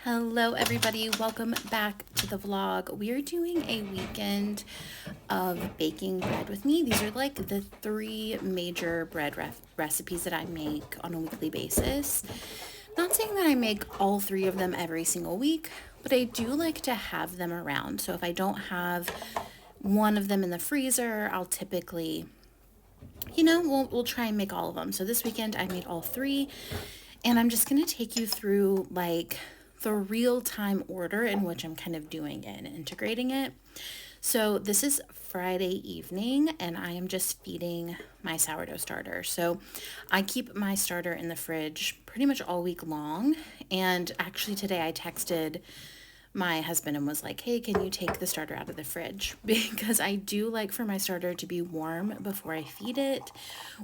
Hello everybody, welcome back to the vlog. We are doing a weekend of baking bread with me. These are like the three major bread recipes that I make on a weekly basis. Not saying that I make all three of them every single week, but I do like to have them around. So if I don't have one of them in the freezer, I'll typically, we'll try and make all of them. So this weekend I made all three, and I'm just going to take you through like the real-time order in which I'm kind of doing it and integrating it. So this is Friday evening and I am just feeding my sourdough starter. So I keep my starter in the fridge pretty much all week long. And actually today I texted my husband and was like, hey, can you take the starter out of the fridge? Because I do like for my starter to be warm before I feed it,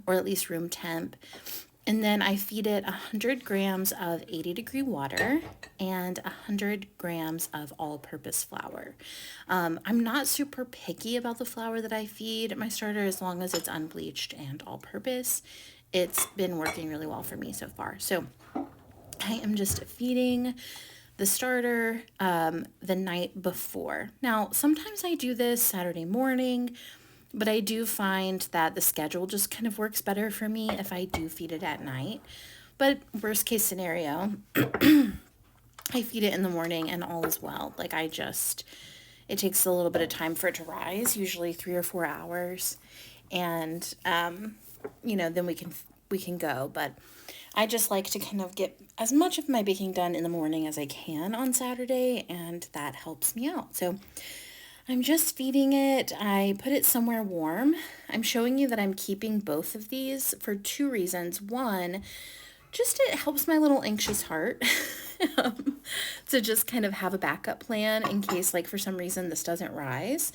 or at least room temp. And then I feed it 100 grams of 80-degree water and 100 grams of all-purpose flour. I'm not super picky about the flour that I feed my starter as long as it's unbleached and all-purpose. It's been working really well for me so far. So I am just feeding the starter the night before. Now, sometimes I do this Saturday morning, but I do find that the schedule just kind of works better for me if I do feed it at night. But worst case scenario, I feed it in the morning and all is well. It takes a little bit of time for it to rise, usually 3 or 4 hours. And, then we can go. But I just like to kind of get as much of my baking done in the morning as I can on Saturday, and that helps me out. So I'm just feeding it. I put it somewhere warm. I'm showing you that I'm keeping both of these for two reasons. One, just it helps my little anxious heart to just kind of have a backup plan in case, like, for some reason this doesn't rise.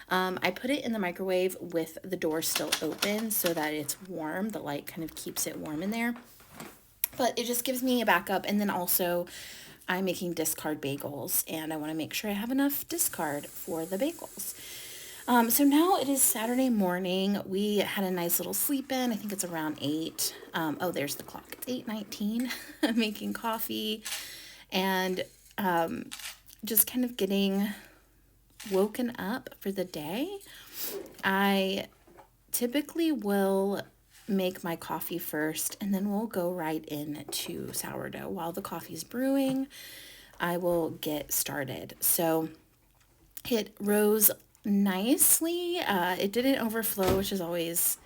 I put it in the microwave with the door still open so that it's warm. The light kind of keeps it warm in there. But it just gives me a backup, and then also I'm making discard bagels, and I want to make sure I have enough discard for the bagels. So now it is Saturday morning. We had a nice little sleep in. I think it's around 8. Oh, there's the clock. It's 8:19. I'm making coffee and just kind of getting woken up for the day. I typically will make my coffee first, and then we'll go right into sourdough. While the coffee's brewing, I will get started. So it rose nicely. It didn't overflow, which is always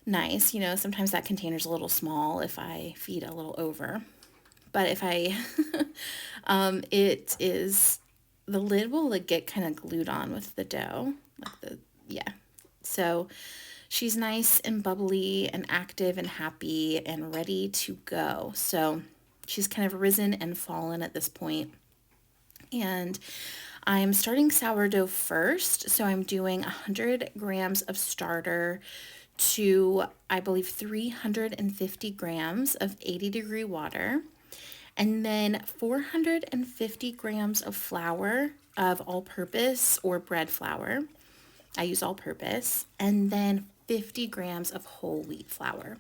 nice. Sometimes that container's a little small if I feed a little over. But if I, the lid will like get kind of glued on with the dough. So she's nice and bubbly and active and happy and ready to go. So she's kind of risen and fallen at this point. And I'm starting sourdough first. So I'm doing 100 grams of starter to, I believe, 350 grams of 80-degree water. And then 450 grams of flour of all-purpose or bread flour. I use all-purpose. And then 50 grams of whole wheat flour.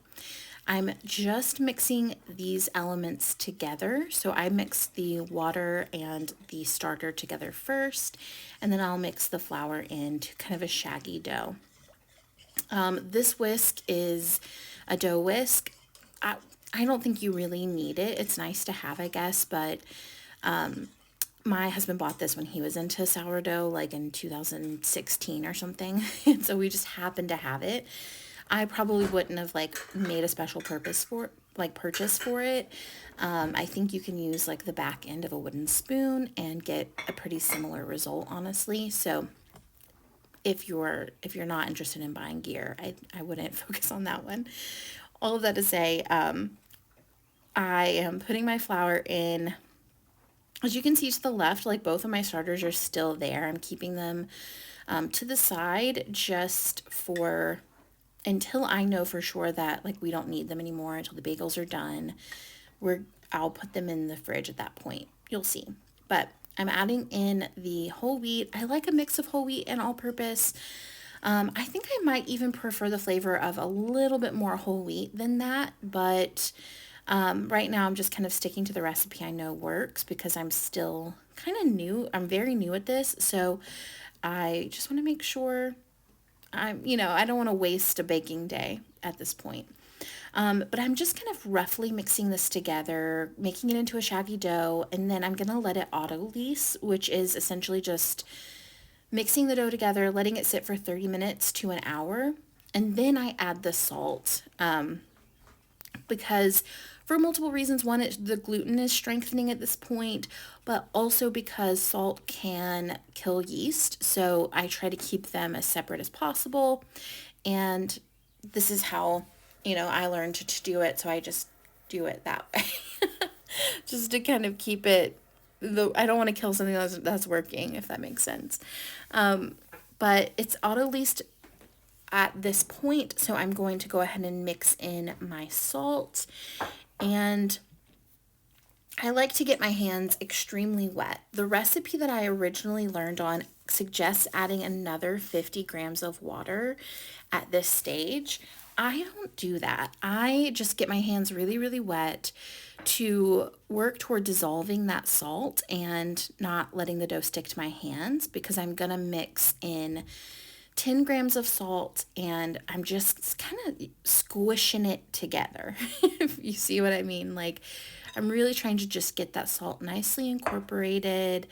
I'm just mixing these elements together. So I mix the water and the starter together first, and then I'll mix the flour into kind of a shaggy dough. This whisk is a dough whisk. I don't think you really need it. It's nice to have, I guess, but my husband bought this when he was into sourdough, like in 2016 or something. And so we just happened to have it. I probably wouldn't have made a special purchase for it. I think you can use like the back end of a wooden spoon and get a pretty similar result, honestly. So if you're not interested in buying gear, I wouldn't focus on that one. All of that to say, I am putting my flour in. As you can see to the left, like both of my starters are still there. I'm keeping them to the side just for until I know for sure that we don't need them anymore, until the bagels are done. I'll put them in the fridge at that point. You'll see. But I'm adding in the whole wheat. I like a mix of whole wheat and all-purpose. I think I might even prefer the flavor of a little bit more whole wheat than that, but Right now I'm just kind of sticking to the recipe I know works because I'm still kind of new. I'm very new at this, so I just want to make sure I don't want to waste a baking day at this point. But I'm just kind of roughly mixing this together, making it into a shaggy dough, and then I'm going to let it auto-lease, which is essentially just mixing the dough together, letting it sit for 30 minutes to an hour, and then I add the salt. Because for multiple reasons. One, the gluten is strengthening at this point, but also because salt can kill yeast. So I try to keep them as separate as possible. And this is how, I learned to do it. So I just do it that way. Just to kind of keep it, I don't want to kill something that's working, if that makes sense. But it's auto-leased at this point, so I'm going to go ahead and mix in my salt. And I like to get my hands extremely wet. The recipe that I originally learned on suggests adding another 50 grams of water at this stage. I don't do that. I just get my hands really, really wet to work toward dissolving that salt and not letting the dough stick to my hands, because I'm going to mix in 10 grams of salt and I'm just kind of squishing it together. If you see what I mean. Like, I'm really trying to just get that salt nicely incorporated,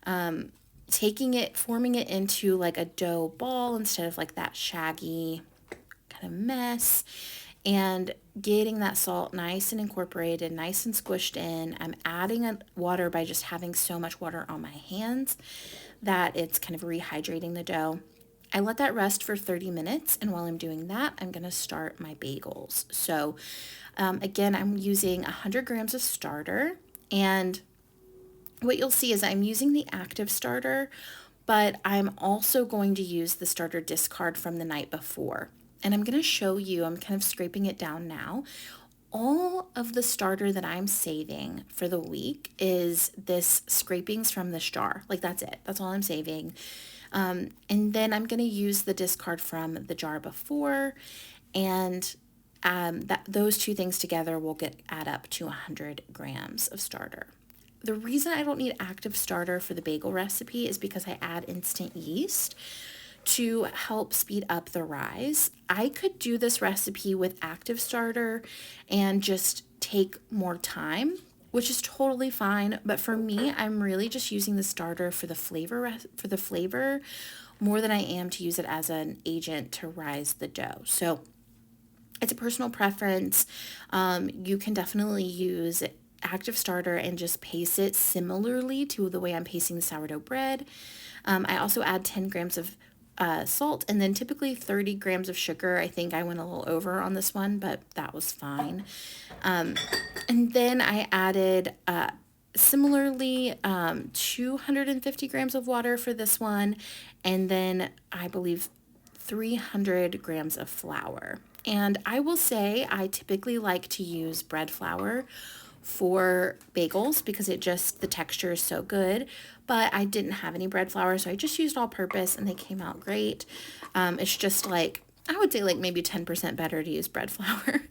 forming it into like a dough ball instead of like that shaggy kind of mess, and getting that salt nice and incorporated, nice and squished in. I'm adding water by just having so much water on my hands that it's kind of rehydrating the dough. I let that rest for 30 minutes, and while I'm doing that, I'm going to start my bagels. So again, I'm using 100 grams of starter, and what you'll see is I'm using the active starter, but I'm also going to use the starter discard from the night before. And I'm going to show you, I'm kind of scraping it down now. All of the starter that I'm saving for the week is this scrapings from this jar. Like, that's it. That's all I'm saving. And then I'm going to use the discard from the jar before, and those two things together will add up to 100 grams of starter. The reason I don't need active starter for the bagel recipe is because I add instant yeast to help speed up the rise. I could do this recipe with active starter and just take more time, which is totally fine. But for me, I'm really just using the starter for the flavor more than I am to use it as an agent to rise the dough. So it's a personal preference. You can definitely use active starter and just pace it similarly to the way I'm pacing the sourdough bread. I also add 10 grams of salt, and then typically 30 grams of sugar. I think I went a little over on this one, but that was fine. And then I added similarly 250 grams of water for this one, and then I believe 300 grams of flour. And I will say I typically like to use bread flour for bagels because the texture is so good, but I didn't have any bread flour, so I just used all purpose and they came out great. It's just like, I would say like maybe 10% better to use bread flour.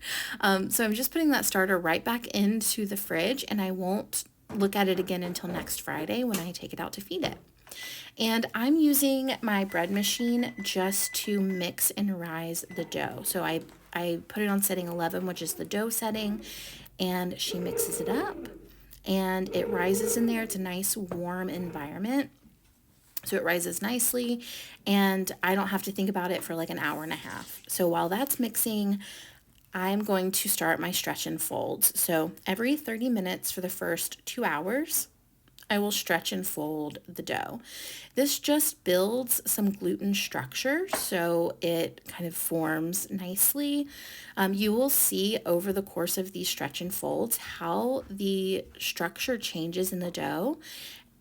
So I'm just putting that starter right back into the fridge, and I won't look at it again until next Friday when I take it out to feed it. And I'm using my bread machine just to mix and rise the dough. So I put it on setting 11, which is the dough setting, and she mixes it up and it rises in there. It's a nice warm environment, so it rises nicely, and I don't have to think about it for like an hour and a half. So while that's mixing, I'm going to start my stretch and folds. So every 30 minutes for the first 2 hours, I will stretch and fold the dough. This just builds some gluten structure, so it kind of forms nicely. You will see over the course of these stretch and folds how the structure changes in the dough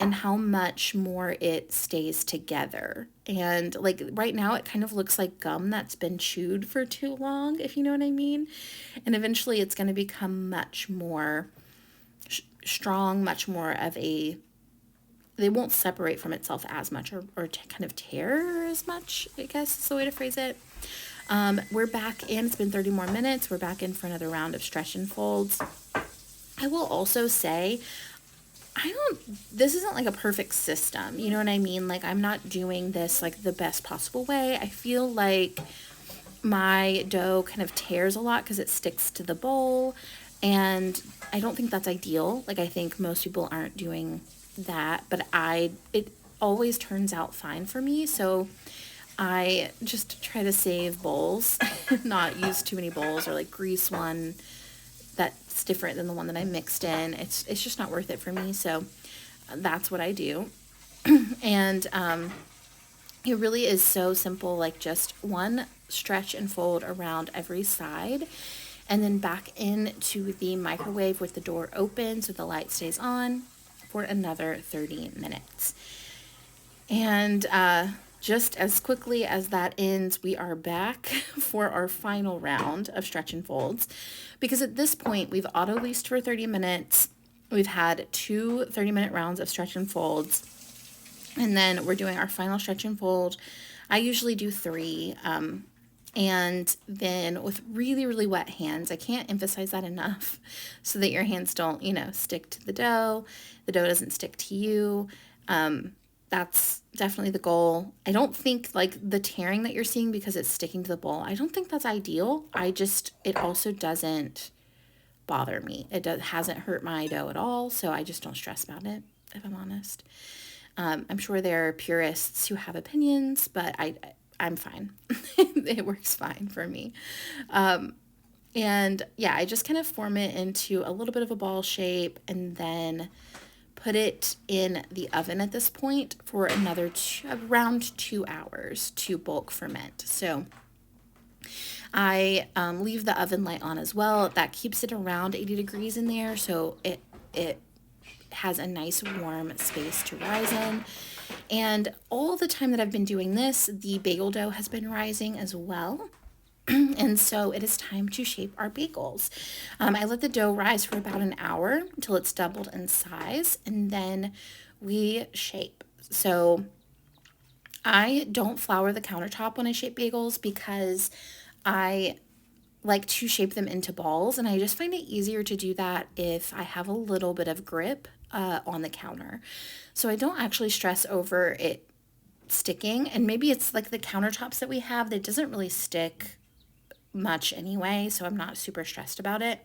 and how much more it stays together. And like right now, it kind of looks like gum that's been chewed for too long, if you know what I mean. And eventually it's going to become much more strong, much more of they won't separate from itself as much or kind of tear as much, I guess is the way to phrase it. We're back in. It's been 30 more minutes. We're back in for another round of stretch and folds. I will also say, this isn't like a perfect system. You know what I mean? Like, I'm not doing this like the best possible way. I feel like my dough kind of tears a lot because it sticks to the bowl, and I don't think that's ideal. Like, I think most people aren't doing that, but it always turns out fine for me. So I just try to save bowls, not use too many bowls or like grease one that's different than the one that I mixed in. It's just not worth it for me. So that's what I do. And it really is so simple, like just one stretch and fold around every side, and then back into the microwave with the door open so the light stays on for another 30 minutes. And just as quickly as that ends, we are back for our final round of stretch and folds, because at this point we've auto-leased for 30 minutes. We've had 2 30-minute rounds of stretch and folds, and then we're doing our final stretch and fold. I usually do 3, and then with really, really wet hands. I can't emphasize that enough, so that your hands don't, stick to the dough doesn't stick to you. That's definitely the goal. I don't think like the tearing that you're seeing because it's sticking to the bowl, I don't think that's ideal. It also doesn't bother me. Hasn't hurt my dough at all, so I just don't stress about it, if I'm honest. I'm sure there are purists who have opinions, but I'm fine. It works fine for me. And yeah, I just kind of form it into a little bit of a ball shape and then put it in the oven at this point for another around 2 hours to bulk ferment. So I leave the oven light on as well. That keeps it around 80 degrees in there, so it has a nice warm space to rise in. And all the time that I've been doing this, the bagel dough has been rising as well. And so it is time to shape our bagels. I let the dough rise for about an hour until it's doubled in size, and then we shape. So I don't flour the countertop when I shape bagels because I like to shape them into balls, and I just find it easier to do that if I have a little bit of grip on the counter. So I don't actually stress over it sticking, and maybe it's like the countertops that we have that doesn't really stick much anyway, so I'm not super stressed about it.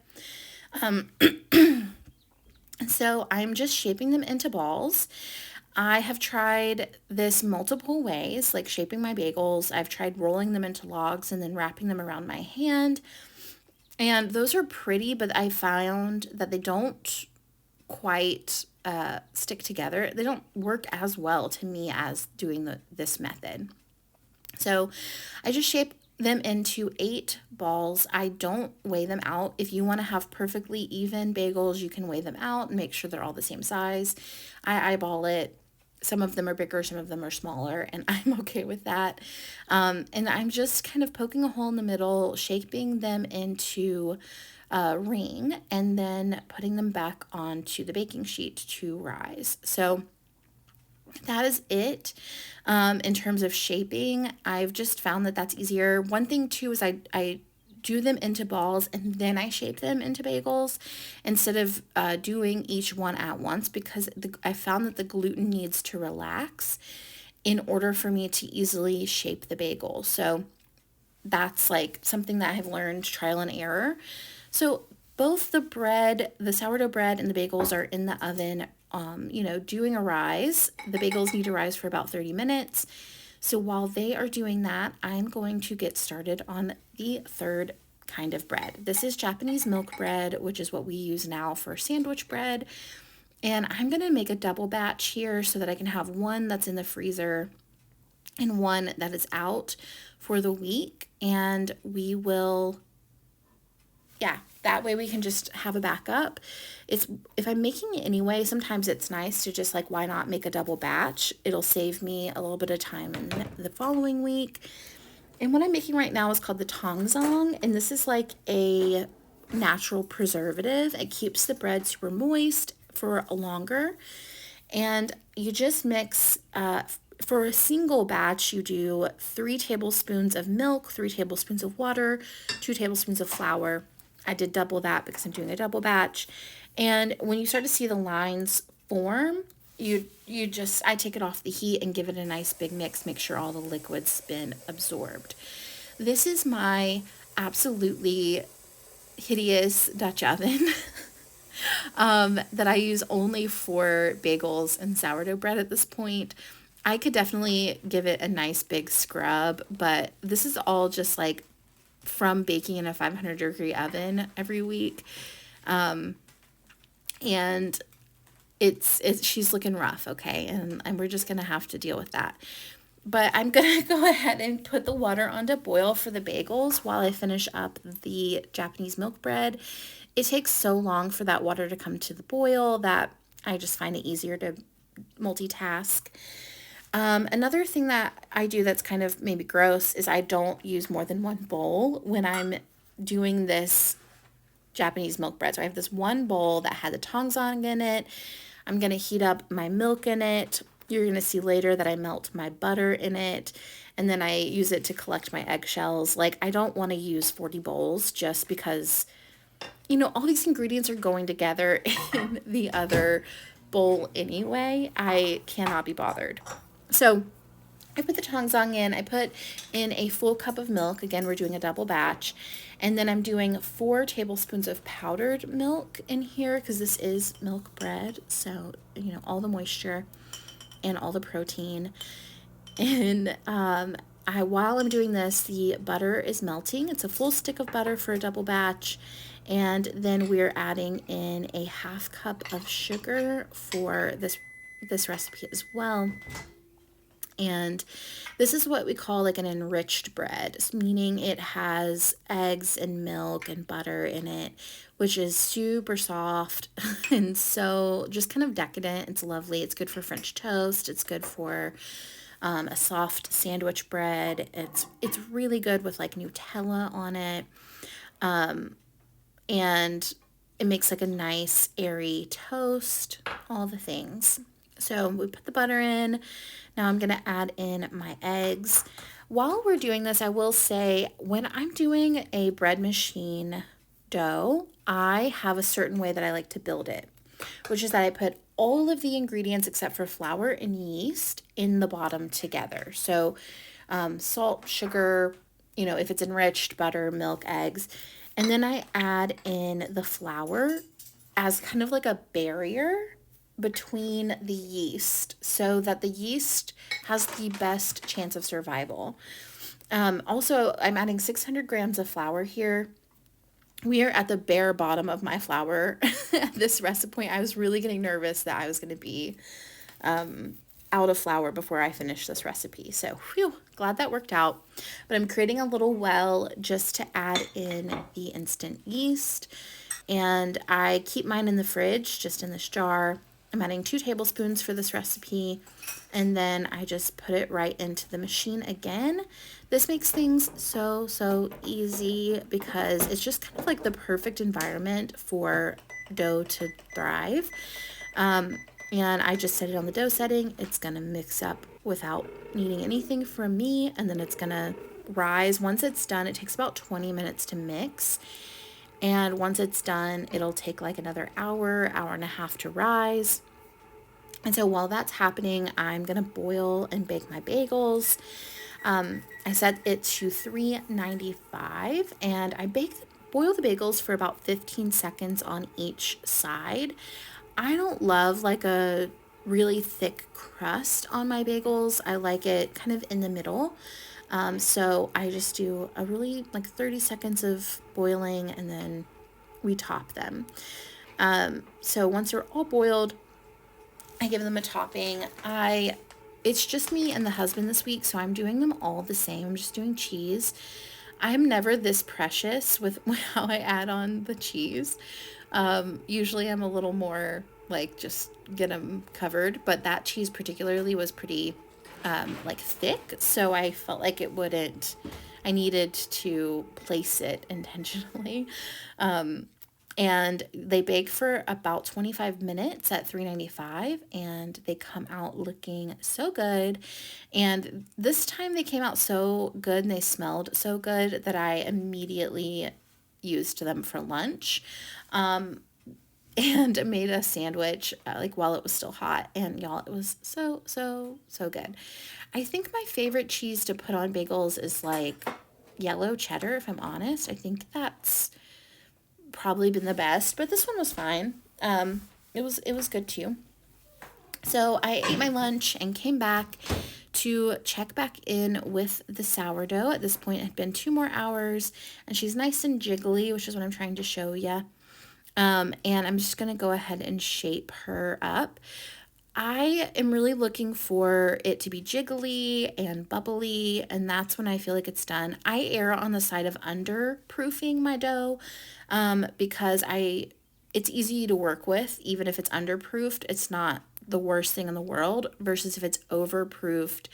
So I'm just shaping them into balls. I have tried this multiple ways, like shaping my bagels. I've tried rolling them into logs and then wrapping them around my hand. And those are pretty, but I found that they don't quite stick together. They don't work as well to me as doing this method. So I just shape them into 8 balls. I don't weigh them out. If you want to have perfectly even bagels, you can weigh them out and make sure they're all the same size. I eyeball it. Some of them are bigger, some of them are smaller, and I'm okay with that. And I'm just kind of poking a hole in the middle, shaping them into a ring, and then putting them back onto the baking sheet to rise. So that is it. In terms of shaping, I've just found that that's easier. One thing too is I do them into balls and then I shape them into bagels instead of doing each one at once, because I found that the gluten needs to relax in order for me to easily shape the bagel. So that's like something that I've learned trial and error. So both the sourdough bread and the bagels are in the oven, doing a rise. The bagels need to rise for about 30 minutes. So while they are doing that, I'm going to get started on the third kind of bread. This is Japanese milk bread, which is what we use now for sandwich bread. And I'm going to make a double batch here so that I can have one that's in the freezer and one that is out for the week. And we will, that way we can just have a backup. If I'm making it anyway, sometimes it's nice to just like, why not make a double batch? It'll save me a little bit of time in the following week. And what I'm making right now is called the tongzong, and this is like a natural preservative. It keeps the bread super moist for longer. And you just mix For a single batch, you do 3 tablespoons of milk, 3 tablespoons of water, 2 tablespoons of flour. I did double that because I'm doing a double batch. And when you start to see the lines form, I take it off the heat and give it a nice big mix, make sure all the liquid's been absorbed. This is my absolutely hideous Dutch oven that I use only for bagels and sourdough bread at this point. I could definitely give it a nice big scrub, but this is all just like from baking in a 500-degree oven every week. And it's she's looking rough, okay? And we're just gonna have to deal with that. But I'm gonna go ahead and put the water on to boil for the bagels while I finish up the Japanese milk bread. It takes so long for that water to come to the boil that I just find it easier to multitask. Another thing that I do that's kind of maybe gross is I don't use more than one bowl when I'm doing this Japanese milk bread. So I have this one bowl that has a tongs in it. I'm going to heat up my milk in it. You're going to see later that I melt my butter in it. And then I use it to collect my eggshells. Like, I don't want to use 40 bowls just because, all these ingredients are going together in the other bowl anyway. I cannot be bothered. So I put the tongsang in. I put in a full cup of milk. Again, we're doing a double batch. And then I'm doing 4 tablespoons of powdered milk in here because this is milk bread. So, all the moisture and all the protein. And while I'm doing this, the butter is melting. It's a full stick of butter for a double batch. And then we're adding in a 1/2 cup of sugar for this recipe as well. And this is what we call like an enriched bread, meaning it has eggs and milk and butter in it, which is super soft and so just kind of decadent. It's lovely. It's good for French toast. It's good for a soft sandwich bread. It's really good with like Nutella on it. And it makes like a nice airy toast, all the things. So we put the butter in. Now I'm going to add in my eggs. While we're doing this, I will say when I'm doing a bread machine dough, I have a certain way that I like to build it, which is that I put all of the ingredients except for flour and yeast in the bottom together. So salt, sugar, if it's enriched, butter, milk, eggs. And then I add in the flour as kind of like a barrier between the yeast so that the yeast has the best chance of survival. Also, I'm adding 600 grams of flour here. We are at the bare bottom of my flour at this recipe point. I was really getting nervous that I was going to be out of flour before I finish this recipe. So, glad that worked out. But I'm creating a little well just to add in the instant yeast. And I keep mine in the fridge, just in this jar. I'm adding 2 tablespoons for this recipe. And then I just put it right into the machine again. This makes things so easy because it's just kind of like the perfect environment for dough to thrive. And I just set it on the dough setting. It's going to mix up without needing anything from me. And then it's going to rise. Once it's done, it takes about 20 minutes to mix. And once it's done, it'll take like another hour and a half to rise. And so while that's happening, I'm going to boil and bake my bagels. I set it to 395 and I boil the bagels for about 15 seconds on each side. I don't love like a really thick crust on my bagels. I like it kind of in the middle. So I just do a really like 30 seconds of boiling and then we top them. So once they're all boiled, I give them a topping. It's just me and the husband this week, so I'm doing them all the same. I'm just doing cheese. I'm never this precious with how I add on the cheese. Usually I'm a little more like just get them covered, but that cheese particularly was pretty like thick, so I felt like I needed to place it intentionally. And they bake for about 25 minutes at 395, and they come out looking so good. And this time they came out so good and they smelled so good that I immediately used them for lunch. And made a sandwich like while it was still hot, and y'all, it was so good. I think my favorite cheese to put on bagels is like yellow cheddar, if I'm honest. I think that's probably been the best, but this one was fine. It was good too. So I ate my lunch and came back to check back in with the sourdough. At this point, it had been 2 more hours, and she's nice and jiggly, which is what I'm trying to show you. And I'm just going to go ahead and shape her up. I am really looking for it to be jiggly and bubbly, and that's when I feel like it's done. I err on the side of underproofing my dough, because it's easy to work with. Even if it's underproofed, it's not the worst thing in the world, versus if it's overproofed,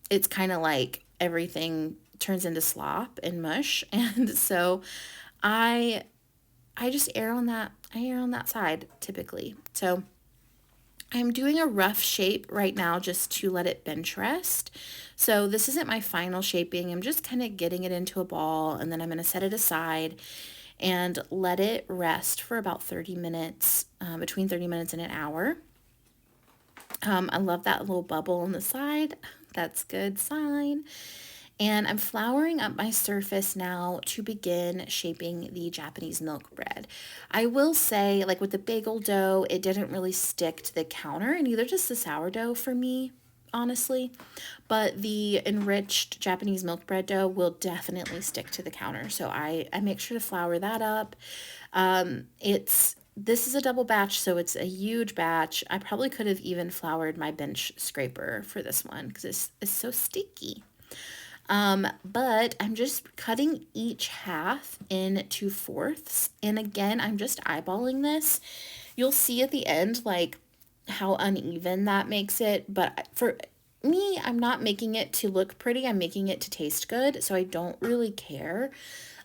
it's kind of like everything turns into slop and mush. And so I I just err on that. I err on that side typically. So I'm doing a rough shape right now just to let it bench rest. So this isn't my final shaping. I'm just kind of getting it into a ball, and then I'm going to set it aside and let it rest for about 30 minutes, between 30 minutes and an hour. I love that little bubble on the side. That's good sign. And I'm flouring up my surface now to begin shaping the Japanese milk bread. I will say, like with the bagel dough, it didn't really stick to the counter, and neither does the sourdough for me, honestly. But the enriched Japanese milk bread dough will definitely stick to the counter. So I make sure to flour that up. This is a double batch, so it's a huge batch. I probably could have even floured my bench scraper for this one because it's so sticky. But I'm just cutting each half into fourths. And again, I'm just eyeballing this. You'll see at the end, like, how uneven that makes it. But for me, I'm not making it to look pretty. I'm making it to taste good. So I don't really care.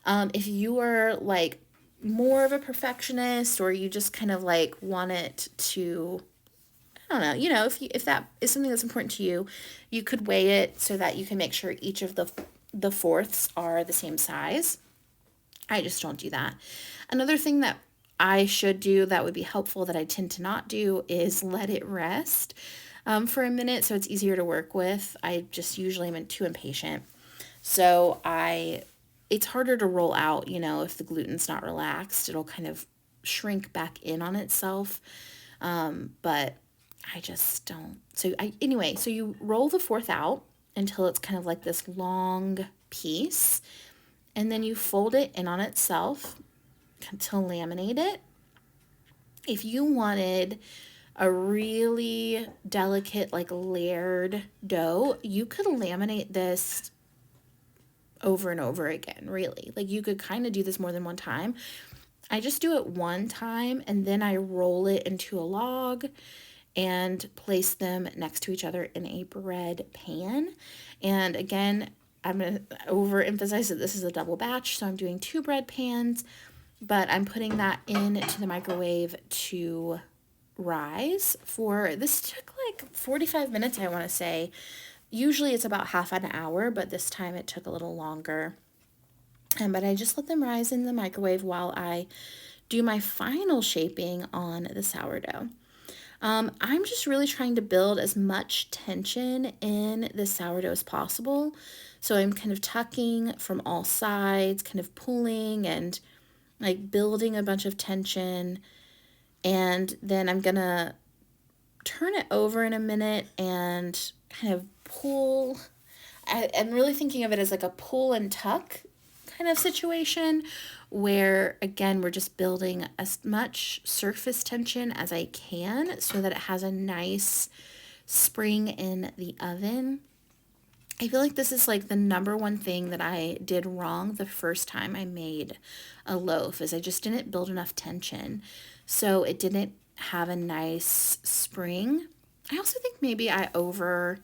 If you are, like, more of a perfectionist, or you just kind of, like, want it to, I don't know, if that is something that's important to you, you could weigh it so that you can make sure each of the fourths are the same size. I just don't do that. Another thing that I should do that would be helpful that I tend to not do is let it rest for a minute so it's easier to work with. I just usually am too impatient. So it's harder to roll out, if the gluten's not relaxed. It'll kind of shrink back in on itself. But I just don't. So you roll the fourth out until it's kind of like this long piece, and then you fold it in on itself to laminate it. If you wanted a really delicate, like layered dough, you could laminate this over and over again, really. Like you could kind of do this more than one time. I just do it one time, and then I roll it into a log and place them next to each other in a bread pan. And again, I'm going to overemphasize that this is a double batch, so I'm doing 2 bread pans, but I'm putting that into the microwave to rise for, this took like 45 minutes, I want to say. Usually it's about half an hour, but this time it took a little longer. But I just let them rise in the microwave while I do my final shaping on the sourdough. I'm just really trying to build as much tension in the sourdough as possible. So I'm kind of tucking from all sides, kind of pulling and like building a bunch of tension. And then I'm going to turn it over in a minute and kind of pull. I'm really thinking of it as like a pull and tuck kind of situation, where again we're just building as much surface tension as I can so that it has a nice spring in the oven. I feel like this is like the number one thing that I did wrong the first time I made a loaf, is I just didn't build enough tension, so it didn't have a nice spring. I also think maybe I over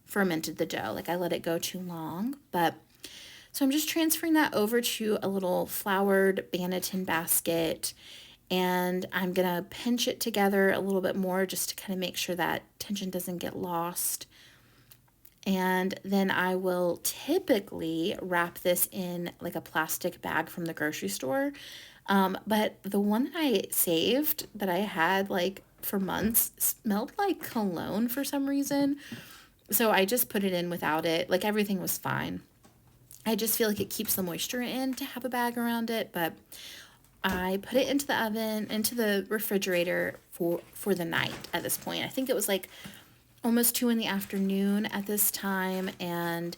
fermented the dough, like I let it go too long. But So I'm just transferring that over to a little floured Banneton basket, and I'm gonna pinch it together a little bit more just to kind of make sure that tension doesn't get lost. And then I will typically wrap this in like a plastic bag from the grocery store. But the one that I saved that I had like for months smelled like cologne for some reason. So I just put it in without it. Like everything was fine. I just feel like it keeps the moisture in to have a bag around it, but I put it into the oven, into the refrigerator for the night at this point. I think it was like almost 2 in the afternoon at this time, and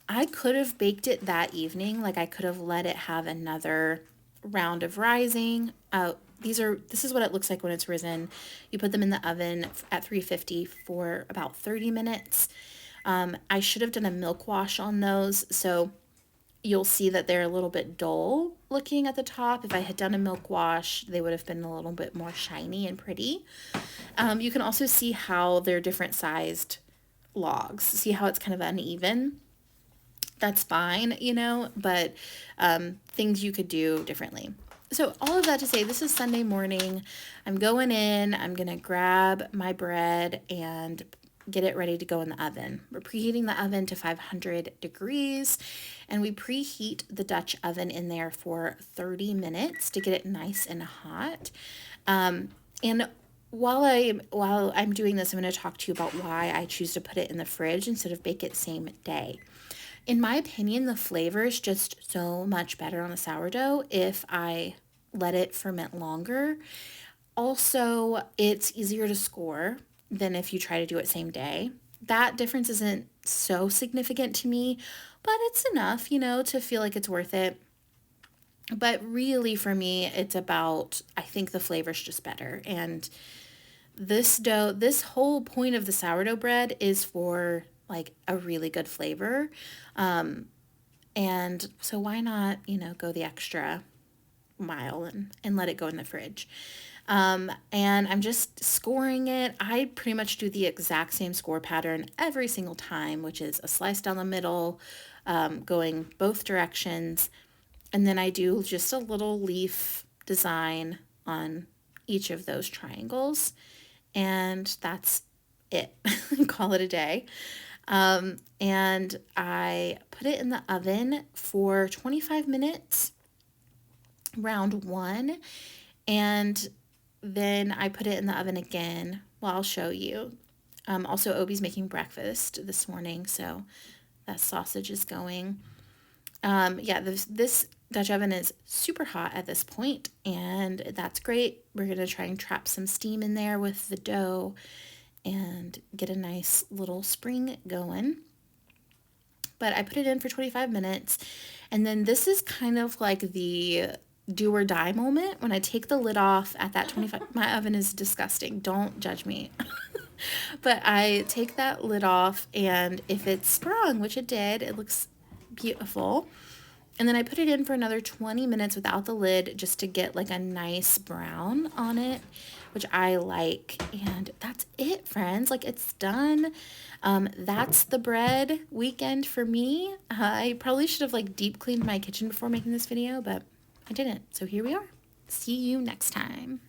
I could have baked it that evening. Like I could have let it have another round of rising. This is what it looks like when it's risen. You put them in the oven at 350 for about 30 minutes. I should have done a milk wash on those, so you'll see that they're a little bit dull looking at the top. If I had done a milk wash, they would have been a little bit more shiny and pretty. You can also see how they're different sized logs. See how it's kind of uneven? That's fine, but things you could do differently. So all of that to say, this is Sunday morning. I'm going in, I'm going to grab my bread and get it ready to go in the oven. We're preheating the oven to 500 degrees, and we preheat the Dutch oven in there for 30 minutes to get it nice and hot. And while I'm doing this, I'm going to talk to you about why I choose to put it in the fridge instead of bake it same day. In my opinion, the flavor is just so much better on the sourdough if I let it ferment longer. Also, it's easier to score than if you try to do it same day. That difference isn't so significant to me, but it's enough, to feel like it's worth it. But really for me, it's about, I think the flavor's just better. And this whole point of the sourdough bread is for like a really good flavor. And so why not, go the extra mile and let it go in the fridge. And I'm just scoring it. I pretty much do the exact same score pattern every single time, which is a slice down the middle, going both directions. And then I do just a little leaf design on each of those triangles. And that's it. Call it a day. And I put it in the oven for 25 minutes, round one, and then I put it in the oven again. Well, I'll show you. Also, Obi's making breakfast this morning, so that sausage is going. Yeah, this Dutch oven is super hot at this point, and that's great. We're going to try and trap some steam in there with the dough and get a nice little spring going. But I put it in for 25 minutes, and then this is kind of like the do or die moment when I take the lid off at that 25. My oven is disgusting. Don't judge me. But I take that lid off, and if it's sprung, which it did, it looks beautiful. And then I put it in for another 20 minutes without the lid just to get like a nice brown on it, which I like. And that's it, friends. Like, it's done. That's the bread weekend for me. I probably should have like deep cleaned my kitchen before making this video, but I didn't. So here we are. See you next time.